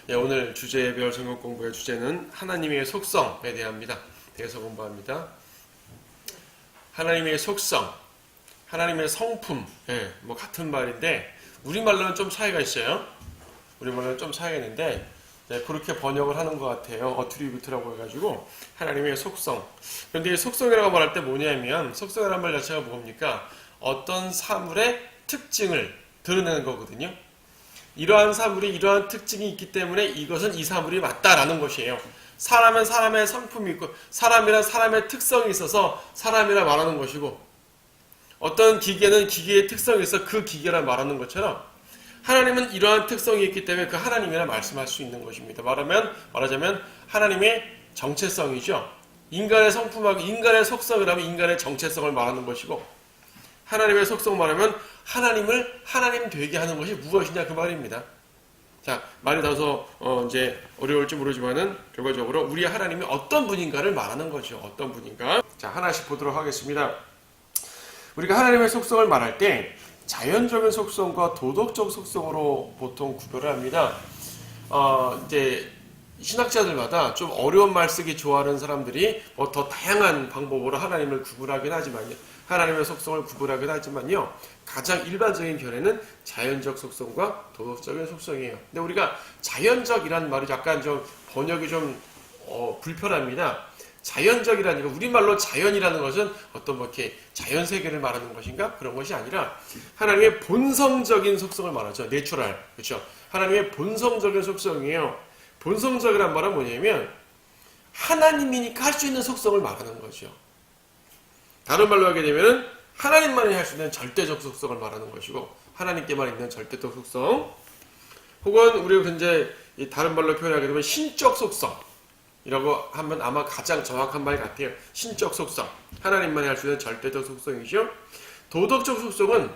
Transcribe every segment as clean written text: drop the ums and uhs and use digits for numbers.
예, 오늘 배울 성경 공부의 주제는 하나님의 속성에 대해서 공부합니다. 하나님의 속성, 하나님의 성품, 뭐 같은 말인데 우리말로는 좀 차이가 있어요. 우리말로는 좀 차이가 있는데 그렇게 번역을 하는 것 같아요. 어트리뷰트라고 해가지고 하나님의 속성. 그런데 이 속성이라고 말할 때 뭐냐면 속성이라는 말 자체가 뭡니까? 어떤 사물의 특징을 드러내는 거거든요. 이러한 사물이 이러한 특징이 있기 때문에 이것은 이 사물이 맞다라는 것이에요. 사람은 사람의 성품이 있고 사람이란 사람의 특성이 있어서 사람이라 말하는 것이고 어떤 기계는 기계의 특성이 있어 그 기계라 말하는 것처럼 하나님은 이러한 특성이 있기 때문에 그 하나님이라 말씀할 수 있는 것입니다. 말하자면 하나님의 정체성이죠. 인간의 성품하고 인간의 속성이라면 인간의 정체성을 말하는 것이고 하나님의 속성 말하면 하나님을 하나님 되게 하는 것이 무엇이냐 그 말입니다. 자, 말이 다소 이제 어려울지 모르지만은 결과적으로 우리 하나님이 어떤 분인가를 말하는 거죠. 어떤 분인가? 자, 하나씩 보도록 하겠습니다. 우리가 하나님의 속성을 말할 때 자연적인 속성과 도덕적 속성으로 보통 구별을 합니다. 이제 신학자들마다 좀 어려운 말 쓰기 좋아하는 사람들이 더 다양한 방법으로 하나님을 구분하긴 하지만요. 하나님의 속성을 구분하긴 하지만요. 가장 일반적인 견해는 자연적 속성과 도덕적인 속성이에요. 근데 우리가 자연적이라는 말이 약간 좀 번역이 좀 불편합니다. 자연적이라는 거, 우리말로 자연이라는 것은 어떤 뭐 이렇게 자연 세계를 말하는 것인가? 그런 것이 아니라 하나님의 본성적인 속성을 말하죠. 내추럴. 그렇죠? 하나님의 본성적인 속성이에요. 본성적이란 말은 뭐냐면 하나님이니까 할 수 있는 속성을 말하는 거죠. 다른 말로 하게 되면 하나님만이 할 수 있는 절대적 속성을 말하는 것이고 하나님께만 있는 절대적 속성 혹은 우리가 이제 다른 말로 표현하게 되면 신적 속성이라고 하면 아마 가장 정확한 말 같아요. 신적 속성, 하나님만이 할 수 있는 절대적 속성이죠. 도덕적 속성은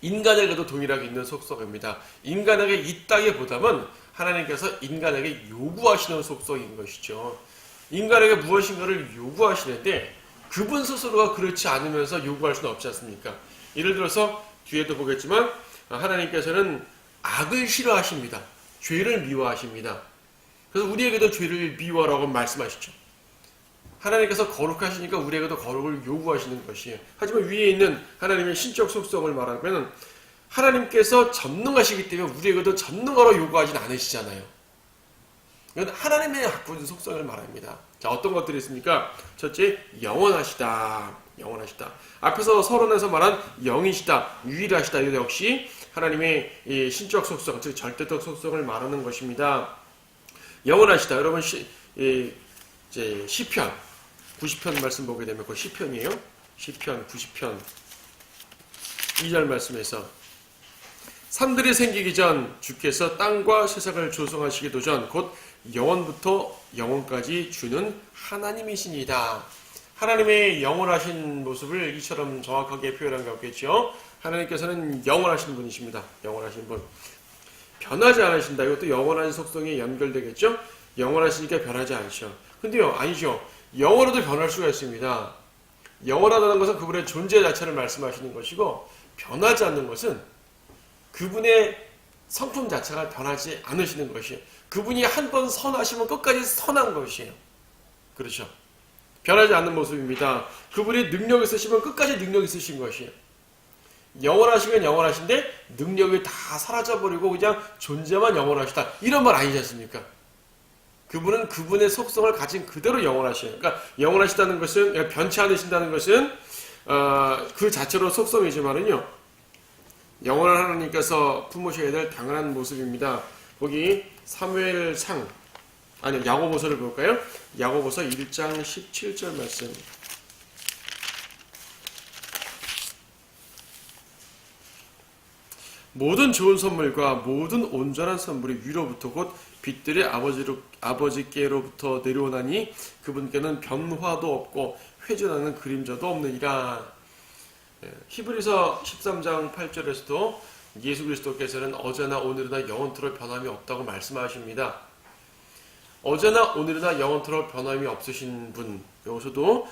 인간에게도 동일하게 있는 속성입니다. 인간에게 있다기보다는 하나님께서 인간에게 요구하시는 속성인 것이죠. 인간에게 무엇인가를 요구하시는데 그분 스스로가 그렇지 않으면서 요구할 수는 없지 않습니까? 예를 들어서 뒤에도 보겠지만 하나님께서는 악을 싫어하십니다. 죄를 미워하십니다. 그래서 우리에게도 죄를 미워하라고 말씀하시죠. 하나님께서 거룩하시니까 우리에게도 거룩을 요구하시는 것이에요. 하지만 위에 있는 하나님의 신적 속성을 말하면 하나님께서 전능하시기 때문에 우리에게도 전능하라고 요구하진 않으시잖아요. 이건 하나님의 갖고 있는 속성을 말합니다. 자, 어떤 것들이 있습니까? 첫째, 영원하시다. 영원하시다. 앞에서 서론에서 말한 영이시다, 유일하시다. 이거 역시 하나님의 이 신적 속성, 즉 절대적 속성을 말하는 것입니다. 영원하시다. 여러분 이제 시편 90편 말씀 보게 되면 그 시편이에요. 시편 90편 2절 말씀에서 산들이 생기기 전 주께서 땅과 세상을 조성하시기도 전 곧 영원부터 영원까지 주는 하나님이시니다. 하나님의 영원하신 모습을 이처럼 정확하게 표현한 게 없겠죠. 하나님께서는 영원하신 분이십니다. 영원하신 분. 변하지 않으신다. 이것도 영원한 속성에 연결되겠죠. 영원하시니까 변하지 않죠. 근데요, 아니죠. 영원으로도 변할 수가 있습니다. 영원하다는 것은 그분의 존재 자체를 말씀하시는 것이고 변하지 않는 것은 그분의 성품 자체가 변하지 않으시는 것이에요. 그분이 한 번 선하시면 끝까지 선한 것이에요. 그렇죠. 변하지 않는 모습입니다. 그분이 능력 있으시면 끝까지 능력 있으신 것이에요. 영원하시면 영원하신데 능력이 다 사라져버리고 그냥 존재만 영원하시다. 이런 말 아니지 않습니까? 그분은 그분의 속성을 가진 그대로 영원하셔요. 그러니까 영원하시다는 것은 변치 않으신다는 것은 그 자체로 속성이지만은요. 영원한 하나님께서 품으셔야 될 당연한 모습입니다. 거기 야고보서를 볼까요? 야고보서 1장 17절 말씀. 모든 좋은 선물과 모든 온전한 선물이 위로부터 곧 빛들의 아버지께로부터 내려오나니 그분께는 변화도 없고 회전하는 그림자도 없느니라. 히브리서 13장 8절에서도 예수 그리스도께서는 어제나 오늘이나 영원토록 변함이 없다고 말씀하십니다. 어제나 오늘이나 영원토록 변함이 없으신 분, 여기서도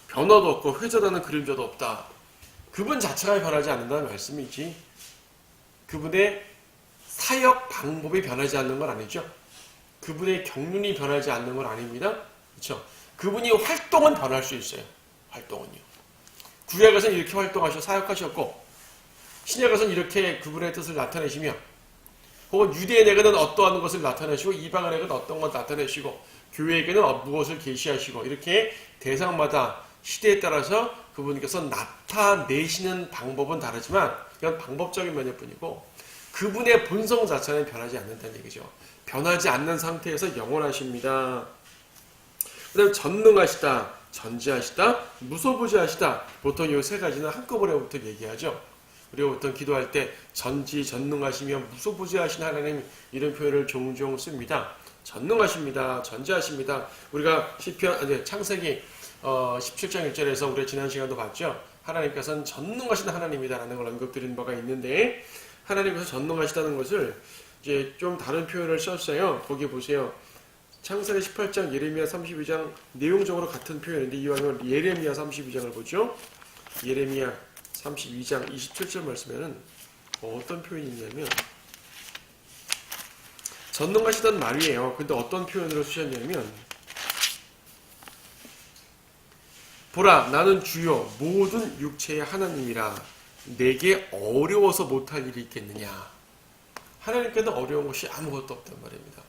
변화도 없고 회전하는 그림자도 없다. 그분 자체가 변하지 않는다는 말씀이지. 그분의 사역 방법이 변하지 않는 건 아니죠. 그분의 경륜이 변하지 않는 건 아닙니다. 그렇죠? 그분이 활동은 변할 수 있어요. 활동은요. 구약에서는 이렇게 활동하셔 사역하셨고 신약에서는 이렇게 그분의 뜻을 나타내시며 혹은 유대인에게는 어떠한 것을 나타내시고 이방인에게는 어떤 것 나타내시고 교회에게는 무엇을 계시하시고 이렇게 대상마다 시대에 따라서 그분께서 나타내시는 방법은 다르지만 이건 방법적인 면일 뿐이고 그분의 본성 자체는 변하지 않는다는 얘기죠. 변하지 않는 상태에서 영원하십니다. 그 다음에 전능하시다, 전지하시다, 무소부지하시다. 보통 이 세 가지는 한꺼번에부터 얘기하죠. 우리가 보통 기도할 때 전지, 전능하시며 무소부지하신 하나님 이런 표현을 종종 씁니다. 전능하십니다. 전지하십니다. 우리가 창세기 17장 1절에서 우리가 지난 시간도 봤죠. 하나님께서는 전능하신 하나님이다라는 걸 언급드린 바가 있는데 하나님께서 전능하시다는 것을 이제 좀 다른 표현을 썼어요. 거기 보세요. 창세기 18장, 예레미야 32장 내용적으로 같은 표현인데 이왕이면 예레미야 32장을 보죠. 예레미야 32장 27절 말씀에는 어떤 표현이 있냐면 전능하시다는 말이에요. 근데 어떤 표현으로 쓰셨냐면 보라 나는 주여 모든 육체의 하나님이라 내게 어려워서 못할 일이 있겠느냐. 하나님께는 어려운 것이 아무것도 없단 말입니다.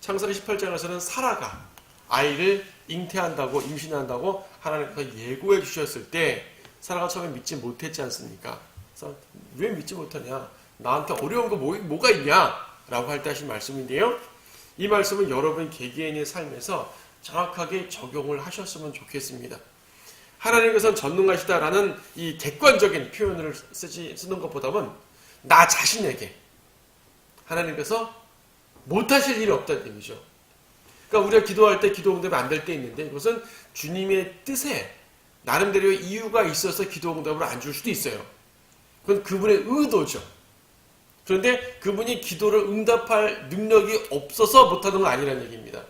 창세기 18장에서는 사라가 아이를 잉태한다고 임신한다고 하나님께서 예고해 주셨을 때 사라가 처음에 믿지 못했지 않습니까? 그래서 왜 믿지 못하냐? 나한테 어려운 거 뭐가 있냐? 라고 할 때 하신 말씀인데요. 이 말씀은 여러분 개개인의 삶에서 정확하게 적용을 하셨으면 좋겠습니다. 하나님께서는 전능하시다라는 이 객관적인 표현을 쓰는 것보다는 나 자신에게 하나님께서 못하실 일이 없다는 얘기죠. 그러니까 우리가 기도할 때 기도 응답이 안 될 때 있는데 이것은 주님의 뜻에 나름대로 이유가 있어서 기도 응답을 안 줄 수도 있어요. 그건 그분의 의도죠. 그런데 그분이 기도를 응답할 능력이 없어서 못하는 건 아니라는 얘기입니다.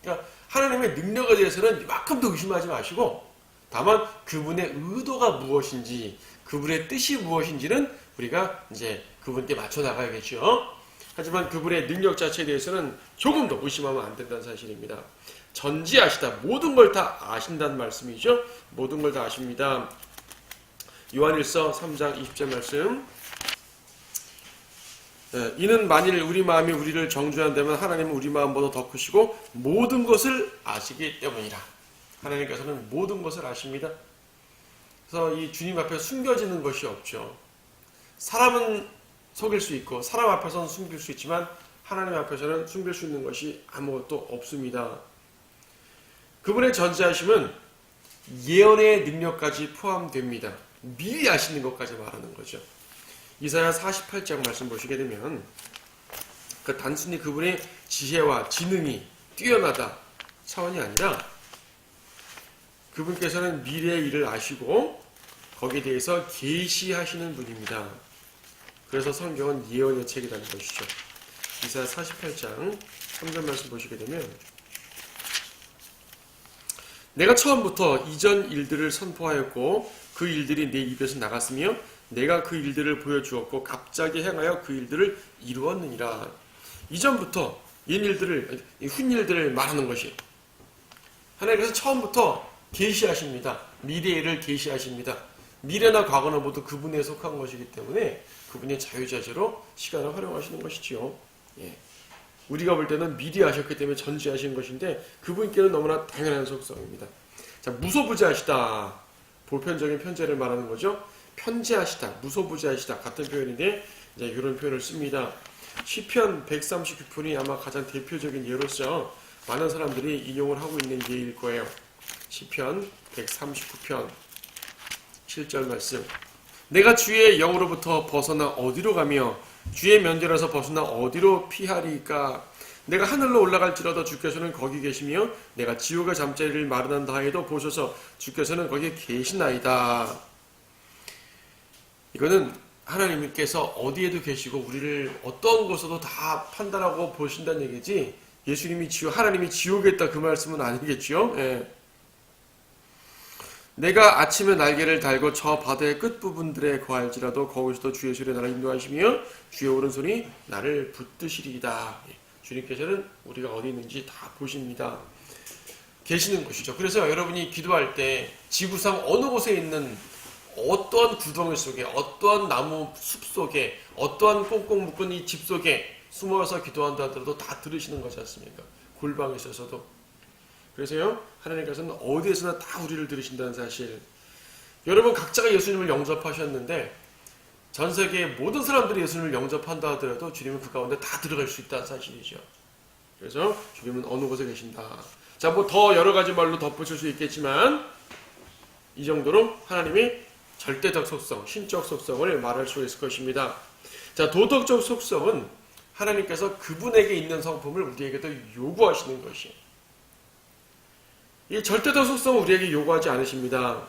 그러니까 하나님의 능력에 대해서는 이만큼도 의심하지 마시고 다만 그분의 의도가 무엇인지 그분의 뜻이 무엇인지는 우리가 이제 그분께 맞춰 나가야겠죠. 하지만 그분의 능력 자체에 대해서는 조금도 의심하면 안 된다는 사실입니다. 전지하시다. 모든 걸 다 아신다는 말씀이죠. 모든 걸 다 아십니다. 요한일서 3장 20절 말씀. 이는 만일 우리 마음이 우리를 정죄한다면 하나님은 우리 마음보다 더 크시고 모든 것을 아시기 때문이라. 하나님께서는 모든 것을 아십니다. 그래서 이 주님 앞에 숨겨지는 것이 없죠. 사람은 속일 수 있고 사람 앞에서는 숨길 수 있지만 하나님 앞에서는 숨길 수 있는 것이 아무것도 없습니다. 그분의 전지하심은 예언의 능력까지 포함됩니다. 미리 아시는 것까지 말하는 거죠. 이사야 48장 말씀 보시게 되면 단순히 그분의 지혜와 지능이 뛰어나다 차원이 아니라 그분께서는 미래의 일을 아시고 거기에 대해서 계시하시는 분입니다. 그래서 성경은 예언의 책이라는 것이죠. 이사야 48장 3절 말씀 보시게 되면 내가 처음부터 이전 일들을 선포하였고 그 일들이 내 입에서 나갔으며 내가 그 일들을 보여주었고 갑자기 행하여 그 일들을 이루었느니라. 이전부터 훗일들을 말하는 것이 하나님께서 처음부터 계시하십니다. 미래의 일을 계시하십니다. 미래나 과거는 모두 그분에 속한 것이기 때문에 그분의 자유자재로 시간을 활용하시는 것이지요. 예. 우리가 볼 때는 미리 하셨기 때문에 전지하신 것인데 그분께는 너무나 당연한 속성입니다. 자, 무소부지하시다. 보편적인 편재를 말하는 거죠. 편재하시다, 무소부지하시다 같은 표현인데 이제 이런 표현을 씁니다. 시편 139편이 아마 가장 대표적인 예로서 많은 사람들이 인용을 하고 있는 예일 거예요. 시편 139편 7절 말씀. 내가 주의 영으로부터 벗어나 어디로 가며 주의 면전에서 벗어나 어디로 피하리까? 내가 하늘로 올라갈지라도 주께서는 거기 계시며 내가 지옥의 잠자리를 마련한다 해도 보소서 주께서는 거기에 계시나이다. 이거는 하나님께서 어디에도 계시고 우리를 어떤 곳에도 다 판단하고 보신다는 얘기지 하나님이 지옥에 있다 그 말씀은 아니겠죠. 예. 내가 아침에 날개를 달고 저 바다의 끝부분들에 거할지라도 거기서도 주의 손이 나를 인도하시며 주의 오른손이 나를 붙드시리이다. 주님께서는 우리가 어디 있는지 다 보십니다. 계시는 것이죠. 그래서 여러분이 기도할 때 지구상 어느 곳에 있는 어떠한 구덩이 속에, 어떠한 나무 숲 속에, 어떠한 꽁꽁 묶은 이 집 속에 숨어서 기도한다 하더라도 다 들으시는 것이 않습니까? 골방에 있어서도. 그래서요, 하나님께서는 어디에서나 다 우리를 들으신다는 사실. 여러분 각자가 예수님을 영접하셨는데 전 세계의 모든 사람들이 예수님을 영접한다 하더라도 주님은 그 가운데 다 들어갈 수 있다는 사실이죠. 그래서 주님은 어느 곳에 계신다. 자, 뭐 더 여러 가지 말로 덧붙일 수 있겠지만 이 정도로 하나님이 절대적 속성, 신적 속성을 말할 수 있을 것입니다. 자, 도덕적 속성은 하나님께서 그분에게 있는 성품을 우리에게도 요구하시는 것이에요. 이 절대적 속성은 우리에게 요구하지 않으십니다.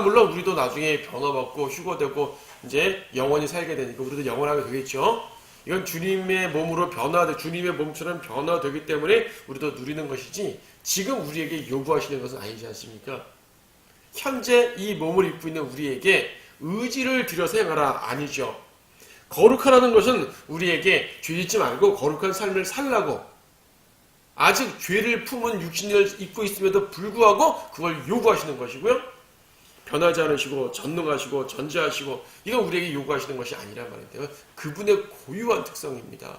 물론 우리도 나중에 변화받고 휴거되고 이제 영원히 살게 되니까 우리도 영원하게 되겠죠. 이건 주님의 몸으로 주님의 몸처럼 변화되기 때문에 우리도 누리는 것이지 지금 우리에게 요구하시는 것은 아니지 않습니까? 현재 이 몸을 입고 있는 우리에게 의지를 들여서 행하라 아니죠. 거룩하라는 것은 우리에게 죄 짓지 말고 거룩한 삶을 살라고 아직 죄를 품은 육신을 입고 있음에도 불구하고 그걸 요구하시는 것이고요. 변하지 않으시고 전능하시고 전지하시고 이건 우리에게 요구하시는 것이 아니란 말인데요. 그분의 고유한 특성입니다.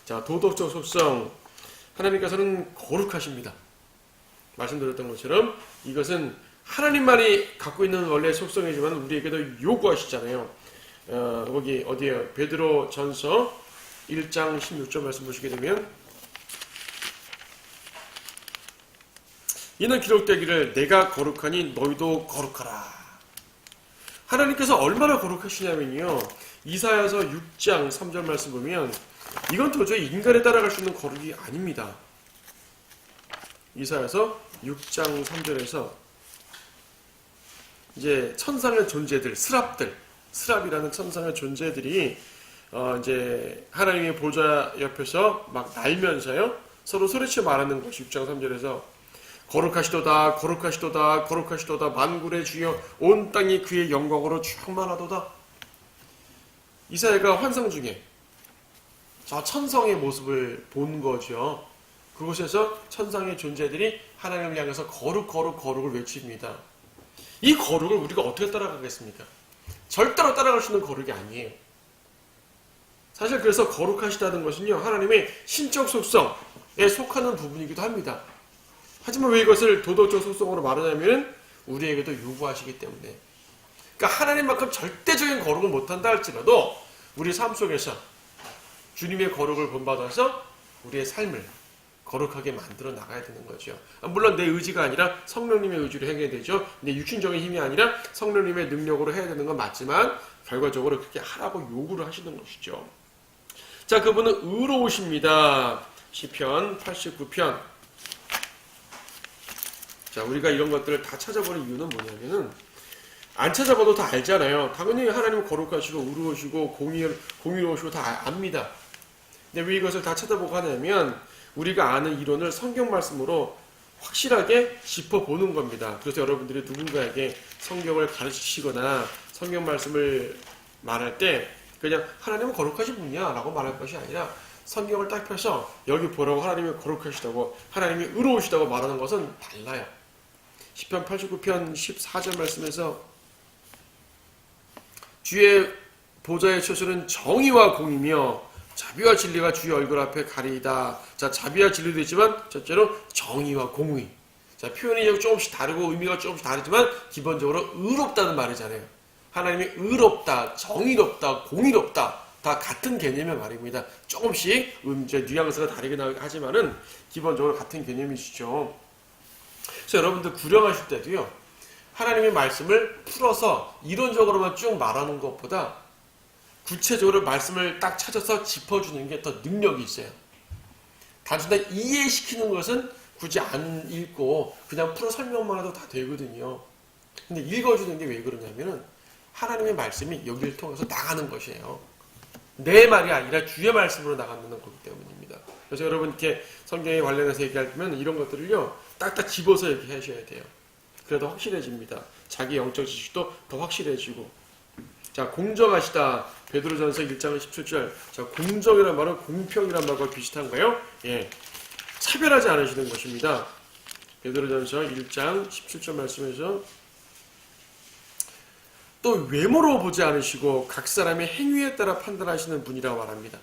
자, 도덕적 속성. 하나님께서는 거룩하십니다. 말씀드렸던 것처럼 이것은 하나님만이 갖고 있는 원래 속성이지만 우리에게도 요구하시잖아요. 거기 어디에요? 베드로 전서 1장 16절 말씀 보시게 되면 이는 기록되기를 내가 거룩하니 너희도 거룩하라. 하나님께서 얼마나 거룩하시냐면요. 이사야서 6장 3절 말씀 보면 이건 도저히 인간에 따라갈 수 있는 거룩이 아닙니다. 이사야서 6장 3절에서 이제 천상의 존재들, 스랍이라는 천상의 존재들이 이제 하나님의 보좌 옆에서 막 날면서요. 서로 소리쳐 말하는 것이 6장 3절에서 거룩하시도다 거룩하시도다 거룩하시도다 만군의 주여 온 땅이 그의 영광으로 충만하도다. 이사야가 환상 중에 저 천성의 모습을 본 거죠. 그곳에서 천상의 존재들이 하나님을 향해서 거룩을 외칩니다. 이 거룩을 우리가 어떻게 따라가겠습니까? 절대로 따라갈 수 있는 거룩이 아니에요. 사실 그래서 거룩하시다는 것은요, 하나님의 신적 속성에 속하는 부분이기도 합니다. 하지만 왜 이것을 도덕적 속성으로 말하냐면 우리에게도 요구하시기 때문에. 그러니까 하나님만큼 절대적인 거룩을 못한다 할지라도 우리 삶 속에서 주님의 거룩을 본받아서 우리의 삶을 거룩하게 만들어 나가야 되는 거죠. 물론 내 의지가 아니라 성령님의 의지로 행해야 되죠. 내 육신적인 힘이 아니라 성령님의 능력으로 해야 되는 건 맞지만 결과적으로 그렇게 하라고 요구를 하시는 것이죠. 자, 그분은 의로우십니다. 시편 89편. 자, 우리가 이런 것들을 다 찾아보는 이유는 뭐냐면은 안 찾아봐도 다 알잖아요. 당연히 하나님은 거룩하시고 의로우시고 공의로우시고 다 압니다. 근데 왜 이것을 다 찾아보고 하냐면 우리가 아는 이론을 성경 말씀으로 확실하게 짚어보는 겁니다. 그래서 여러분들이 누군가에게 성경을 가르치시거나 성경 말씀을 말할 때 그냥 하나님은 거룩하신 분이야 라고 말할 것이 아니라 성경을 딱 펴서 여기 보라고 하나님이 거룩하시다고 하나님이 의로우시다고 말하는 것은 달라요. 시편 89편 14절 말씀에서 주의 보좌의 처소는 정의와 공이며 자비와 진리가 주의 얼굴 앞에 가리이다. 자, 자비와 진리도 있지만 첫째로 정의와 공의. 자, 표현이 조금씩 다르고 의미가 조금씩 다르지만 기본적으로 의롭다는 말이잖아요. 하나님이 의롭다, 정의롭다, 공의롭다 다 같은 개념의 말입니다. 조금씩 뉘앙스가 다르긴 하지만은 기본적으로 같은 개념이시죠. 그래서 여러분들 구령하실 때도요. 하나님의 말씀을 풀어서 이론적으로만 쭉 말하는 것보다 구체적으로 말씀을 딱 찾아서 짚어주는 게 더 능력이 있어요. 단순히 이해시키는 것은 굳이 안 읽고 그냥 풀어 설명만 해도 다 되거든요. 근데 읽어주는 게 왜 그러냐면은 하나님의 말씀이 여기를 통해서 나가는 것이에요. 내 말이 아니라 주의 말씀으로 나가는 거기 때문입니다. 그래서 여러분 이렇게 성경에 관련해서 얘기할 때면 이런 것들을요 딱딱 집어서 얘기하셔야 돼요. 그래도 확실해집니다. 자기 영적 지식도 더 확실해지고. 자, 공정하시다. 베드로전서 1장 17절. 자, 공정이란 말은 공평이란 말과 비슷한 거예요. 예. 차별하지 않으시는 것입니다. 베드로전서 1장 17절 말씀에서 또 외모로 보지 않으시고 각 사람의 행위에 따라 판단하시는 분이라고 말합니다.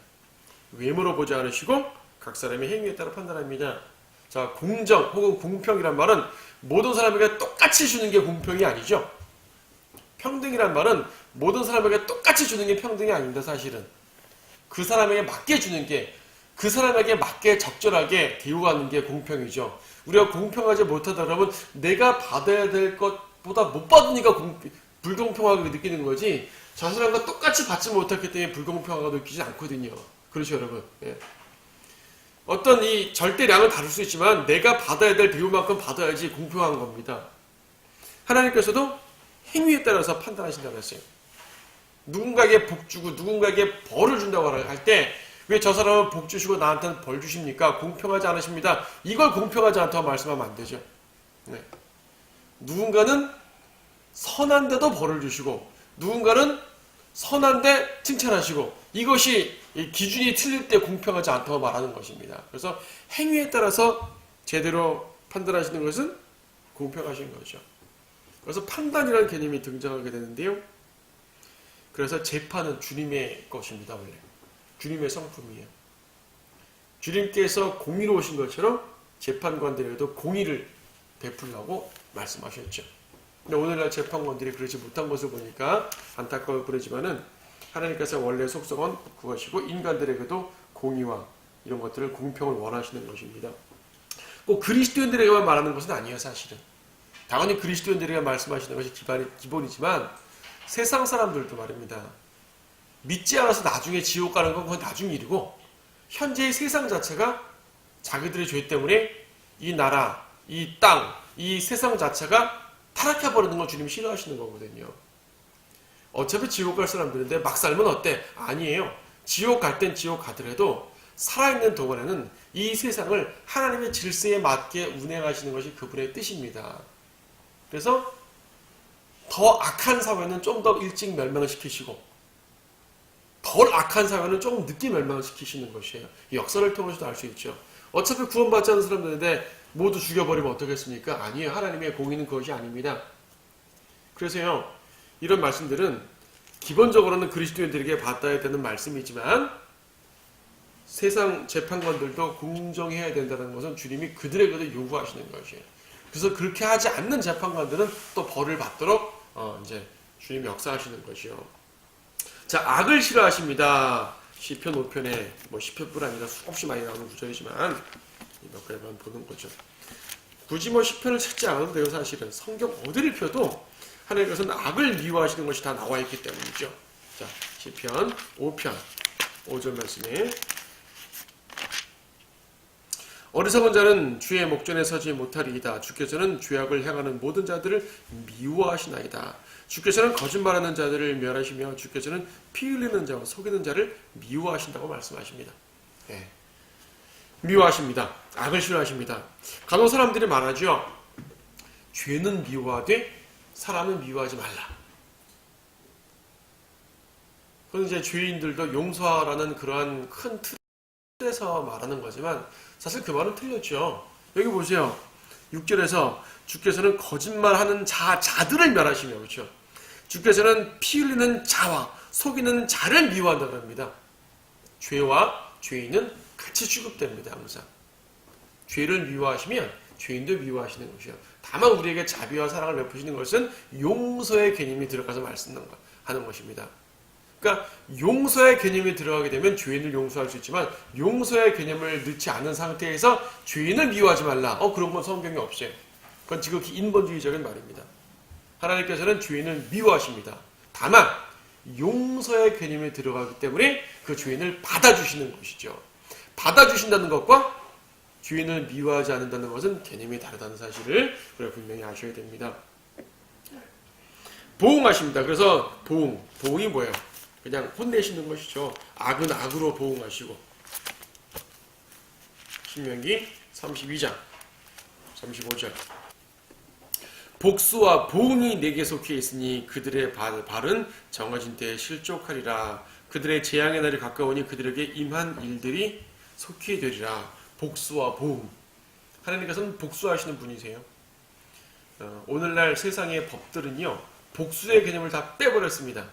외모로 보지 않으시고 각 사람의 행위에 따라 판단합니다. 자, 공정 혹은 공평이란 말은 모든 사람에게 똑같이 주는 게 공평이 아니죠. 평등이란 말은 모든 사람에게 똑같이 주는 게 평등이 아닙니다. 사실은 그 사람에게 맞게 주는 게, 그 사람에게 맞게 적절하게 대우하는 게 공평이죠. 우리가 공평하지 못하다 그러면 내가 받아야 될 것보다 못 받으니까 불공평하게 느끼는 거지, 저 사람과 똑같이 받지 못했기 때문에 불공평하게 느끼지 않거든요. 그렇죠, 여러분. 예. 어떤 이 절대량은 다를 수 있지만 내가 받아야 될 대우만큼 받아야지 공평한 겁니다. 하나님께서도 행위에 따라서 판단하신다고 했어요. 누군가에게 복 주고 누군가에게 벌을 준다고 할 때 왜 저 사람은 복 주시고 나한테는 벌 주십니까? 공평하지 않으십니다. 이걸 공평하지 않다고 말씀하면 안 되죠. 네. 누군가는 선한데도 벌을 주시고 누군가는 선한데 칭찬하시고, 이것이 기준이 틀릴 때 공평하지 않다고 말하는 것입니다. 그래서 행위에 따라서 제대로 판단하시는 것은 공평하신 거죠. 그래서 판단이라는 개념이 등장하게 되는데요. 그래서 재판은 주님의 것입니다. 원래 주님의 성품이에요. 주님께서 공의로우신 것처럼 재판관들에게도 공의를 베풀라고 말씀하셨죠. 근데 오늘날 재판관들이 그러지 못한 것을 보니까 안타까울 뿐이지만은 하나님께서 원래 속성은 그것이고 인간들에게도 공의와 이런 것들을 공평을 원하시는 것입니다. 꼭 그리스도인들에게만 말하는 것은 아니에요. 사실은 당연히 그리스도인들에게 말씀하시는 것이 기본이지만 세상 사람들도 말입니다. 믿지 않아서 나중에 지옥 가는 건 그건 나중 일이고, 현재의 세상 자체가 자기들의 죄 때문에 이 나라, 이 땅, 이 세상 자체가 타락해버리는 건 주님이 싫어하시는 거거든요. 어차피 지옥 갈 사람들인데 막 살면 어때? 아니에요. 지옥 갈 땐 지옥 가더라도 살아있는 동안에는 이 세상을 하나님의 질서에 맞게 운행하시는 것이 그분의 뜻입니다. 그래서 더 악한 사회는 좀 더 일찍 멸망을 시키시고 덜 악한 사회는 조금 늦게 멸망을 시키시는 것이에요. 역사를 통해서도 알 수 있죠. 어차피 구원받지 않은 사람들인데 모두 죽여버리면 어떻겠습니까? 아니에요. 하나님의 공의는 그것이 아닙니다. 그래서요, 이런 말씀들은 기본적으로는 그리스도인들에게 받아야 되는 말씀이지만 세상 재판관들도 공정해야 된다는 것은 주님이 그들에게도 요구하시는 것이에요. 그래서 그렇게 하지 않는 재판관들은 또 벌을 받도록 이제 주님이 역사하시는 것이요. 자, 악을 싫어하십니다. 시편 5편에 뭐 10편뿐 아니라 수없이 많이 나오는 구절이지만 몇 가지만 보는 거죠. 굳이 뭐 시편을 찾지 않아도 돼요. 사실은 성경 어디를 펴도 하나님께서는 악을 미워하시는 것이 다 나와 있기 때문이죠. 자, 시편 5편 5절 말씀에 어리석은 자는 주의 목전에 서지 못하리이다. 주께서는 죄악을 행하는 모든 자들을 미워하시나이다. 주께서는 거짓말하는 자들을 멸하시며 주께서는 피 흘리는 자와 속이는 자를 미워하신다고 말씀하십니다. 네. 미워하십니다. 악을 싫어하십니다. 간혹 사람들이 말하죠. 죄는 미워하되 사람은 미워하지 말라. 그건 이제 죄인들도 용서하라는 그러한 큰 틀에서 말하는 거지만 사실 그 말은 틀렸죠. 여기 보세요. 6절에서 주께서는 거짓말하는 자들을 멸하시며, 그렇죠? 주께서는 피 흘리는 자와 속이는 자를 미워한다고 합니다. 죄와 죄인은 같이 취급됩니다. 항상 죄를 미워하시면 죄인도 미워하시는 것이요. 다만 우리에게 자비와 사랑을 베푸시는 것은 용서의 개념이 들어가서 말씀하는 것입니다. 그러니까 용서의 개념이 들어가게 되면 죄인을 용서할 수 있지만 용서의 개념을 넣지 않은 상태에서 죄인을 미워하지 말라. 그런 건 성경에 없어요. 그건 지극히 인본주의적인 말입니다. 하나님께서는 죄인을 미워하십니다. 다만 용서의 개념이 들어가기 때문에 그 죄인을 받아주시는 것이죠. 받아주신다는 것과 죄인을 미워하지 않는다는 것은 개념이 다르다는 사실을 우리가 분명히 아셔야 됩니다. 보응하십니다. 그래서 보응이 뭐예요? 그냥 혼내시는 것이죠. 악은 악으로 보응하시고. 신명기 32장 35절 복수와 보응이 내게 속해 있으니 그들의 발은 정해진 때에 실족하리라. 그들의 재앙의 날이 가까우니 그들에게 임한 일들이 속히 되리라. 복수와 보응. 하나님께서는 복수하시는 분이세요. 오늘날 세상의 법들은요, 복수의 개념을 다 빼버렸습니다.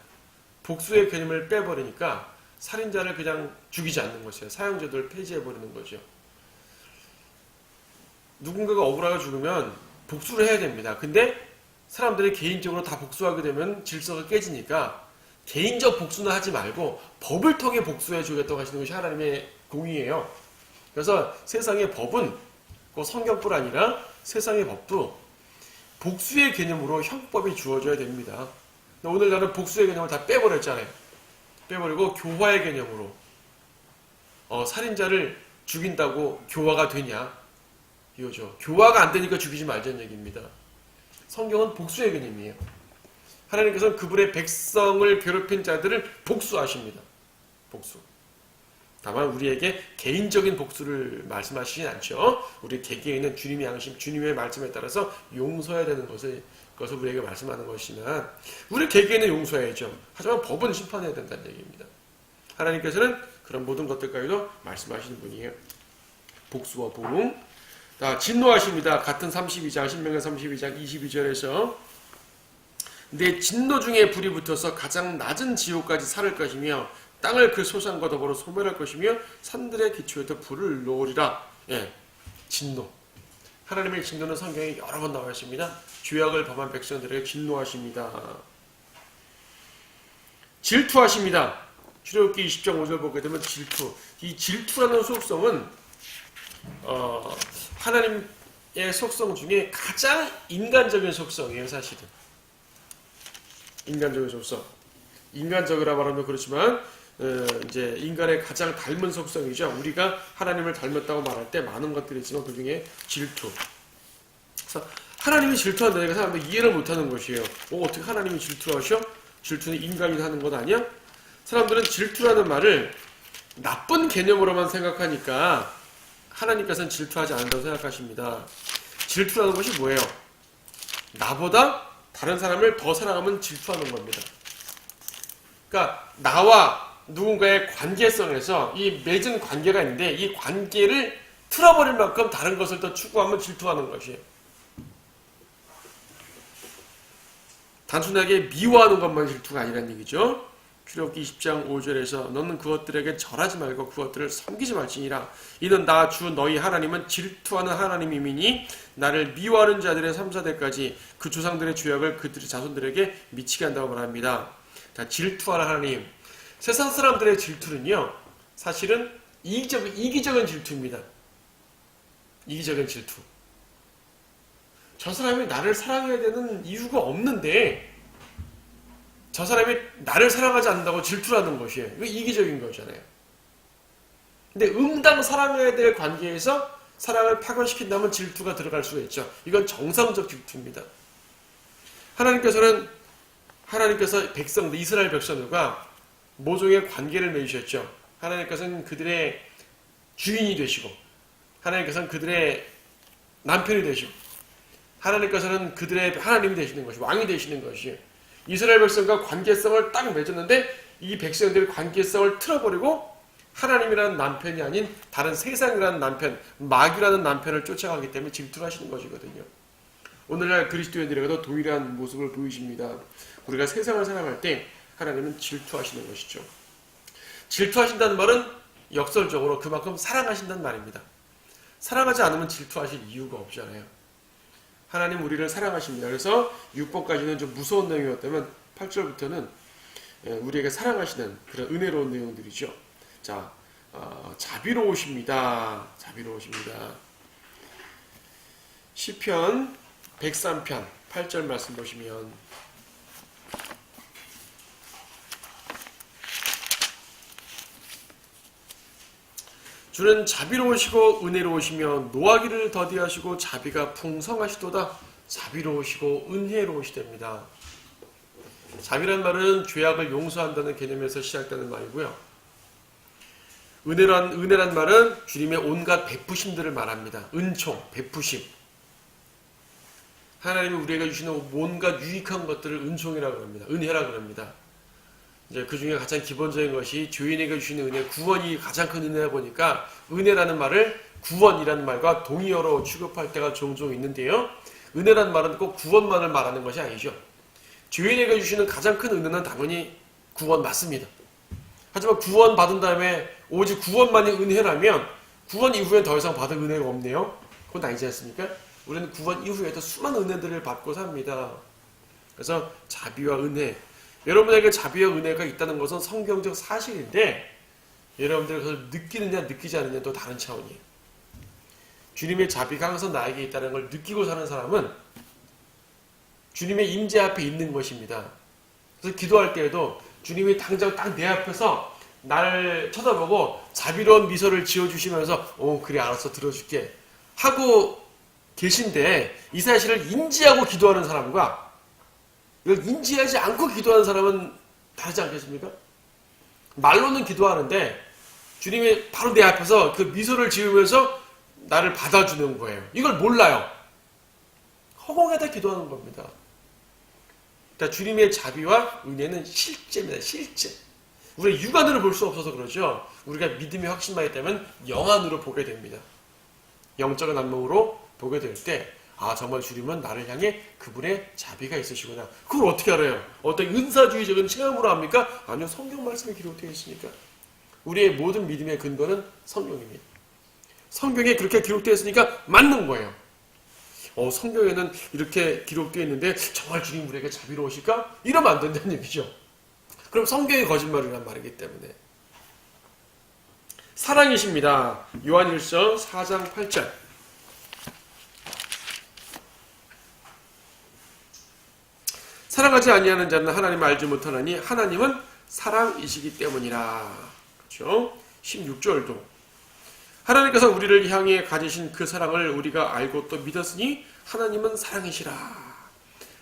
복수의 개념을 빼버리니까 살인자를 그냥 죽이지 않는 것이에요. 사형제도를 폐지해버리는 거죠. 누군가가 억울하게 죽으면 복수를 해야 됩니다. 근데 사람들이 개인적으로 다 복수하게 되면 질서가 깨지니까 개인적 복수는 하지 말고 법을 통해 복수해 주겠다고 하시는 것이 하나님의 공의예요. 그래서 세상의 법은 그 성경뿐 아니라 세상의 법도 복수의 개념으로 형법이 주어져야 됩니다. 오늘날은 복수의 개념을 다 빼버렸잖아요. 빼버리고 교화의 개념으로 살인자를 죽인다고 교화가 되냐? 이거죠. 교화가 안 되니까 죽이지 말자는 얘기입니다. 성경은 복수의 개념이에요. 하나님께서는 그분의 백성을 괴롭힌 자들을 복수하십니다. 복수. 다만 우리에게 개인적인 복수를 말씀하시진 않죠. 우리 개개인은 주님의 양심, 주님의 말씀에 따라서 용서해야 되는 것을 우리에게 말씀하는 것이지만 우리 개개인은 용서해야죠. 하지만 법은 심판해야 된다는 얘기입니다. 하나님께서는 그런 모든 것들까지도 말씀하시는 분이에요. 복수와 보응. 진노하십니다. 같은 32장, 신명기 32장 22절에서 내 진노 중에 불이 붙어서 가장 낮은 지옥까지 살을 것이며 땅을 그 소산과 더불어 소멸할 것이며 산들의 기초에도 불을 놓으리라. 예, 진노. 하나님의 진노는 성경에 여러 번 나와 있습니다. 죄악을 범한 백성들에게 진노하십니다. 질투하십니다. 출애굽기 20장 5절 보게 되면 질투. 이 질투라는 속성은 하나님의 속성 중에 가장 인간적인 속성이에요, 사실은. 인간적인 속성. 인간적이라 말하면 그렇지만 이제 인간의 가장 닮은 속성이죠. 우리가 하나님을 닮았다고 말할 때 많은 것들이 있지만 그 중에 질투. 그래서 하나님이 질투한다니까 사람들이 이해를 못하는 것이에요. 어떻게 하나님이 질투하셔? 질투는 인간이 하는 것 아니야? 사람들은 질투라는 말을 나쁜 개념으로만 생각하니까 하나님께서는 질투하지 않는다고 생각하십니다. 질투라는 것이 뭐예요? 나보다 다른 사람을 더 사랑하면 질투하는 겁니다. 그러니까 나와 누군가의 관계성에서 이 맺은 관계가 있는데 이 관계를 틀어버릴 만큼 다른 것을 더 추구하면 질투하는 것이에요. 단순하게 미워하는 것만 질투가 아니라는 얘기죠. 출애굽기 20장 5절에서 너는 그것들에게 절하지 말고 그것들을 섬기지 말지니라. 이는 나 주 너희 하나님은 질투하는 하나님이니 나를 미워하는 자들의 3,4대까지 그 조상들의 죄악을 그들의 자손들에게 미치게 한다고 말합니다. 자, 질투하는 하나님. 세상 사람들의 질투는요, 사실은 이기적인 질투입니다. 이기적인 질투. 저 사람이 나를 사랑해야 되는 이유가 없는데 저 사람이 나를 사랑하지 않는다고 질투하는 것이에요. 이거 이기적인 거잖아요. 근데 응당 사랑해야 될 관계에서 사랑을 파괴시킨다면 질투가 들어갈 수가 있죠. 이건 정상적 질투입니다. 하나님께서 이스라엘 백성들과 모종의 관계를 맺으셨죠. 하나님께서는 그들의 주인이 되시고 하나님께서는 그들의 남편이 되시고 하나님께서는 그들의 하나님이 되시는 것이 왕이 되시는 것이에요. 이스라엘 백성과 관계성을 딱 맺었는데 이 백성들의 관계성을 틀어버리고 하나님이라는 남편이 아닌 다른 세상이라는 남편, 마귀라는 남편을 쫓아가기 때문에 질투를 하시는 것이거든요. 오늘날 그리스도인들에게도 동일한 모습을 보이십니다. 우리가 세상을 사랑할 때 하나님은 질투하시는 것이죠. 질투하신다는 말은 역설적으로 그만큼 사랑하신다는 말입니다. 사랑하지 않으면 질투하실 이유가 없잖아요. 하나님 우리를 사랑하십니다. 그래서 6번까지는 좀 무서운 내용이었다면 8절부터는 우리에게 사랑하시는 그런 은혜로운 내용들이죠. 자, 자비로우십니다. 자비로우십니다. 시편 103편 8절 말씀 보시면 주는 자비로우시고 은혜로우시며 노하기를 더디하시고 자비가 풍성하시도다. 자비로우시고 은혜로우시답니다. 자비란 말은 죄악을 용서한다는 개념에서 시작되는 말이고요. 은혜란 말은 주님의 온갖 베푸심들을 말합니다. 은총, 베푸심. 하나님이 우리에게 주시는 온갖 유익한 것들을 은총이라고 합니다. 은혜라고 합니다. 이제 그 중에 가장 기본적인 것이 죄인에게 주시는 은혜, 구원이 가장 큰 은혜다 보니까 은혜라는 말을 구원이라는 말과 동의어로 취급할 때가 종종 있는데요. 은혜라는 말은 꼭 구원만을 말하는 것이 아니죠. 죄인에게 주시는 가장 큰 은혜는 당연히 구원 맞습니다. 하지만 구원 받은 다음에 오직 구원만이 은혜라면 구원 이후에 더 이상 받을 은혜가 없네요. 그건 아니지 않습니까? 우리는 구원 이후에도 수많은 은혜들을 받고 삽니다. 그래서 자비와 은혜, 여러분에게 자비와 은혜가 있다는 것은 성경적 사실인데 여러분들이 그걸 느끼느냐 느끼지 않느냐 또 다른 차원이에요. 주님의 자비가 항상 나에게 있다는 걸 느끼고 사는 사람은 주님의 임재 앞에 있는 것입니다. 그래서 기도할 때에도 주님이 당장 딱 내 앞에서 나를 쳐다보고 자비로운 미소를 지어주시면서 그래 알았어 들어줄게 하고 계신데 이 사실을 인지하고 기도하는 사람과 이걸 인지하지 않고 기도하는 사람은 다르지 않겠습니까? 말로는 기도하는데 주님이 바로 내 앞에서 그 미소를 지으면서 나를 받아주는 거예요. 이걸 몰라요. 허공에다 기도하는 겁니다. 그러니까 주님의 자비와 은혜는 실제입니다. 실제. 우리가 육안으로 볼 수 없어서 그러죠. 우리가 믿음의 확신만 있다면 영안으로 보게 됩니다. 영적인 안목으로 보게 될 때 정말 주님은 나를 향해 그분의 자비가 있으시구나. 그걸 어떻게 알아요? 어떤 은사주의적인 체험으로 합니까? 아니요. 성경 말씀에 기록되어 있으니까. 우리의 모든 믿음의 근거는 성경입니다. 성경에 그렇게 기록되어 있으니까 맞는 거예요. 성경에는 이렇게 기록되어 있는데 정말 주님 우리에게 자비로우실까? 이러면 안 된다는 얘기죠. 그럼 성경이 거짓말이란 말이기 때문에. 사랑이십니다. 요한일서 4장 8절. 사랑하지 아니하는 자는 하나님을 알지 못하나니 하나님은 사랑이시기 때문이라. 그렇죠? 16절도 하나님께서 우리를 향해 가지신 그 사랑을 우리가 알고 또 믿었으니 하나님은 사랑이시라.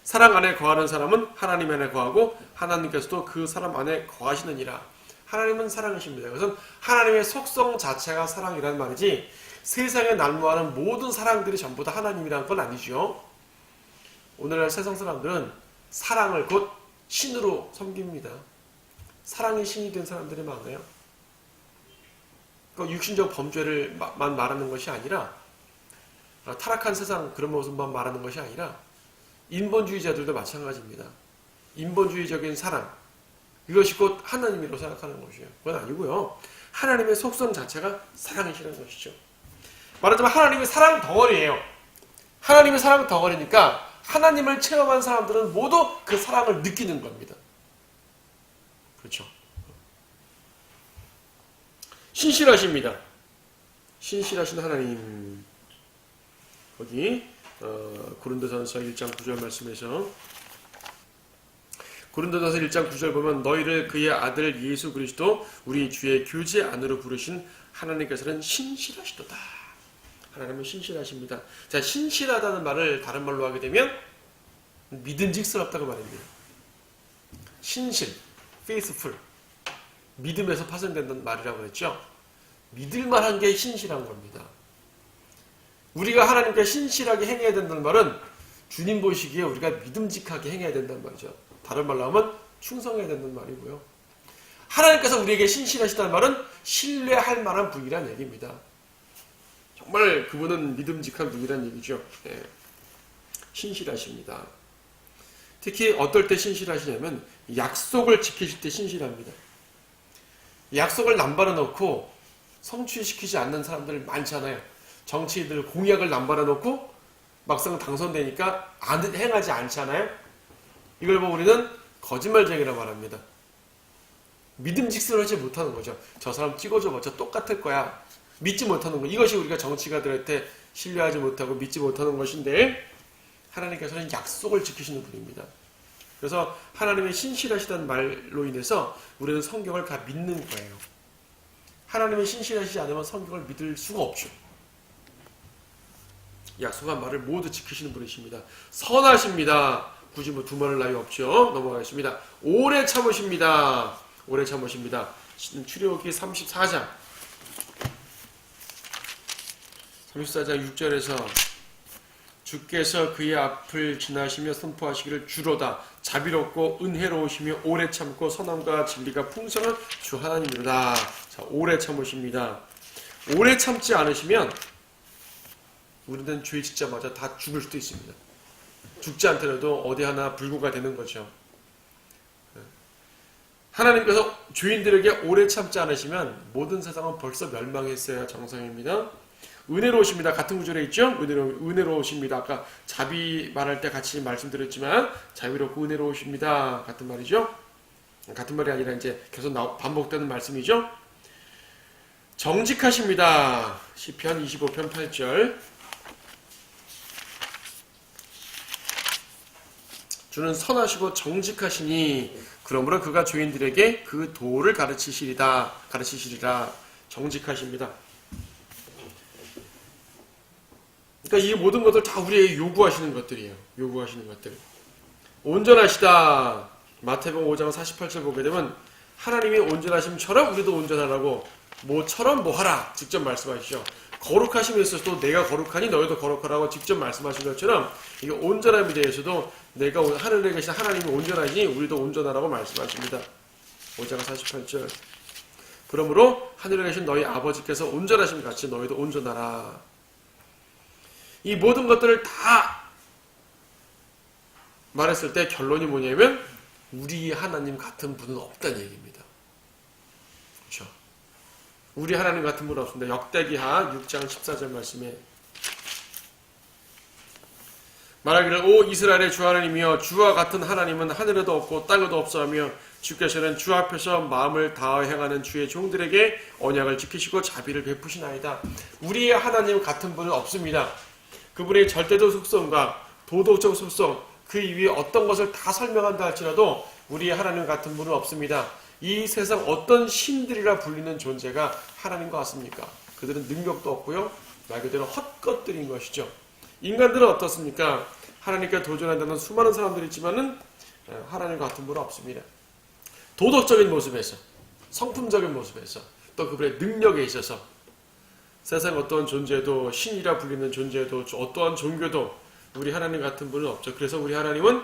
사랑 안에 거하는 사람은 하나님 안에 거하고 하나님께서도 그 사람 안에 거하시느니라. 하나님은 사랑이십니다. 그것은 하나님의 속성 자체가 사랑이라는 말이지 세상에 난무하는 모든 사랑들이 전부 다 하나님이라는 건 아니죠. 오늘날 세상 사람들은 사랑을 곧 신으로 섬깁니다. 사랑이 신이 된 사람들이 많아요. 육신적 범죄를만 말하는 것이 아니라 타락한 세상 그런 모습만 말하는 것이 아니라 인본주의자들도 마찬가지입니다. 인본주의적인 사랑 이것이 곧 하나님이라고 생각하는 것이에요. 그건 아니고요. 하나님의 속성 자체가 사랑이시라는 것이죠. 말하자면 하나님의 사랑 덩어리예요. 하나님의 사랑 덩어리니까 하나님을 체험한 사람들은 모두 그 사랑을 느끼는 겁니다. 그렇죠. 신실하십니다. 신실하신 하나님. 거기 고린도전서 1장 9절 말씀에서 고린도전서 1장 9절 보면 너희를 그의 아들 예수 그리스도 우리 주의 교제 안으로 부르신 하나님께서는 신실하시도다. 하나님은 신실하십니다. 자, 신실하다는 말을 다른 말로 하게 되면 믿음직스럽다고 말합니다. 신실, faithful, 믿음에서 파생된다는 말이라고 그랬죠. 믿을만한 게 신실한 겁니다. 우리가 하나님께 신실하게 행해야 된다는 말은 주님 보시기에 우리가 믿음직하게 행해야 된다는 말이죠. 다른 말로 하면 충성해야 된다는 말이고요. 하나님께서 우리에게 신실하시다는 말은 신뢰할 만한 분이라는 얘기입니다. 정말 그분은 믿음직한 분이라는 얘기죠. 네. 신실하십니다. 특히 어떨 때 신실하시냐면 약속을 지키실 때 신실합니다. 약속을 남발해 놓고 성취시키지 않는 사람들 많잖아요. 정치인들 공약을 남발해 놓고 막상 당선되니까 행하지 않잖아요. 이걸 보고 우리는 거짓말쟁이라 말합니다. 믿음직스러워하지 못하는 거죠. 저 사람 찍어줘봤자 똑같을 거야. 믿지 못하는 거. 이것이 우리가 정치가들한테 신뢰하지 못하고 믿지 못하는 것인데 하나님께서는 약속을 지키시는 분입니다. 그래서 하나님의 신실하시다는 말로 인해서 우리는 성경을 다 믿는 거예요. 하나님이 신실하시지 않으면 성경을 믿을 수가 없죠. 약속한 말을 모두 지키시는 분이십니다. 선하십니다. 굳이 두 말을 나위 없죠. 넘어가겠습니다. 오래 참으십니다. 오래 참으십니다. 출애굽기 34장 6절에서 주께서 그의 앞을 지나시며 선포하시기를 주로다. 자비롭고 은혜로우시며 오래 참고 선함과 진리가 풍성한 주 하나님이로다. 자, 오래 참으십니다. 오래 참지 않으시면 우리는 죄 짓자마자 다 죽을 수도 있습니다. 죽지 않더라도 어디 하나 불구가 되는 거죠. 하나님께서 죄인들에게 오래 참지 않으시면 모든 세상은 벌써 멸망했어야 정상입니다. 은혜로우십니다. 같은 구절에 있죠? 은혜로우십니다. 아까 자비 말할 때 같이 말씀드렸지만 자비롭고 은혜로우십니다. 같은 말이죠? 같은 말이 아니라 이제 계속 반복되는 말씀이죠? 정직하십니다. 시편 25편 8절. 주는 선하시고 정직하시니 그러므로 그가 죄인들에게 그 도를 가르치시리라. 정직하십니다. 그러니까 이 모든 것들 다 우리에게 요구하시는 것들이에요. 요구하시는 것들. 온전하시다. 마태복음 5장 48절 보게 되면 하나님이 온전하심처럼 우리도 온전하라고 뭐처럼 뭐하라 직접 말씀하시죠. 거룩하심에 있어서도 내가 거룩하니 너희도 거룩하라고 직접 말씀하신 것처럼 이게 온전함에 대해서도 내가 하늘에 계신 하나님이 온전하니 우리도 온전하라고 말씀하십니다. 5장 48절. 그러므로 하늘에 계신 너희 아버지께서 온전하심 같이 너희도 온전하라. 이 모든 것들을 다 말했을 때 결론이 뭐냐면 우리 하나님 같은 분은 없다는 얘기입니다. 그렇죠? 우리 하나님 같은 분은 없습니다. 역대기하 6장 14절 말씀에 말하기를 오 이스라엘의 주 하나님이여 주와 같은 하나님은 하늘에도 없고 땅에도 없사하며 주께서는 주 앞에서 마음을 다하여 행하는 주의 종들에게 언약을 지키시고 자비를 베푸시나이다. 우리의 하나님 같은 분은 없습니다. 그분의 절대적 속성과 도덕적 속성 그 이외에 어떤 것을 다 설명한다 할지라도 우리의 하나님 같은 분은 없습니다. 이 세상 어떤 신들이라 불리는 존재가 하나님과 같습니까? 그들은 능력도 없고요. 말 그대로 헛것들인 것이죠. 인간들은 어떻습니까? 하나님께 도전한다는 수많은 사람들이 있지만은 하나님과 같은 분은 없습니다. 도덕적인 모습에서, 성품적인 모습에서, 또 그분의 능력에 있어서 세상 어떠한 존재도 신이라 불리는 존재도 어떠한 종교도 우리 하나님 같은 분은 없죠. 그래서 우리 하나님은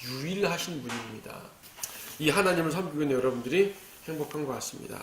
유일하신 분입니다. 이 하나님을 섬기고 있는 여러분들이 행복한 것 같습니다.